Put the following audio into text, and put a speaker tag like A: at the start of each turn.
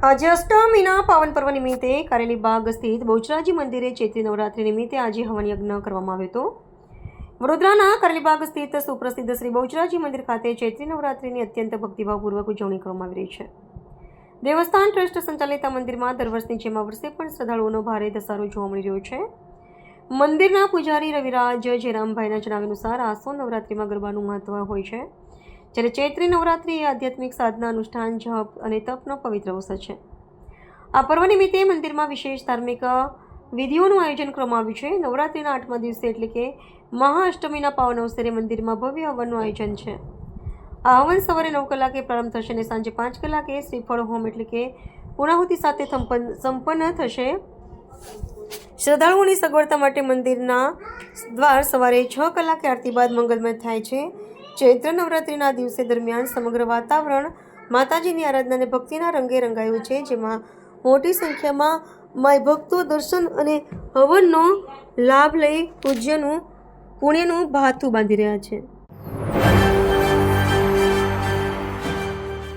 A: આજે અષ્ટમીના પાવન પર્વ નિમિત્તે કારેલીબાગ સ્થિત બહુચરાજી મંદિરે ચૈત્રી નવરાત્રિ નિમિત્તે આજે હવન યજ્ઞ કરવામાં આવ્યો હતો। વડોદરાના કારેલીબાગ સ્થિત સુપ્રસિદ્ધ શ્રી બહુચરાજી મંદિર ખાતે ચૈત્રી નવરાત્રિની અત્યંત ભક્તિભાવપૂર્વક ઉજવણી કરવામાં આવી રહી છે। દેવસ્થાન ટ્રસ્ટ સંચાલિત આ મંદિરમાં દર વર્ષની જેમ આ વર્ષે પણ શ્રદ્ધાળુઓનો ભારે ધસારો જોવા મળી રહ્યો છે। મંદિરના પૂજારી રવિરાજ જયરામભાઈના જણાવ્યા અનુસાર આસો નવરાત્રિમાં ગરબાનું મહત્વ હોય છે, જ્યારે ચૈત્રી નવરાત્રિ એ આધ્યાત્મિક સાધના, અનુષ્ઠાન, જપ અને તપનો પવિત્ર અવસર છે। આ પર્વ નિમિત્તે મંદિરમાં વિશેષ ધાર્મિક વિધિઓનું આયોજન કરવામાં આવ્યું છે। નવરાત્રિના 8મા દિવસે એટલે કે મહાઅષ્ટમીના પાવન અવસરે મંદિરમાં ભવ્ય હવનનું આયોજન છે। આ હવન સવારે 9 કલાકે પ્રારંભ થશે અને સાંજે 5 કલાકે શ્રીફળ હોમ એટલે કે પૂર્ણાહુતિ સાથે સંપન્ન થશે। શ્રદ્ધાળુઓની સગવડતા માટે મંદિરના દ્વાર સવારે 6 કલાકે આરતી બાદ મંગલમય થાય છે। ચૈત્ર નવરાત્રિના દિવસે દરમિયાન સમગ્ર વાતાવરણ માતાજીની આરાધના અને ભક્તિના રંગે રંગાયું છે, જેમાં મોટી સંખ્યામાં માય ભક્તો દર્શન અને હવનનો લાભ લઈ પુણ્યનું ભાથું બાંધી રહ્યા છે।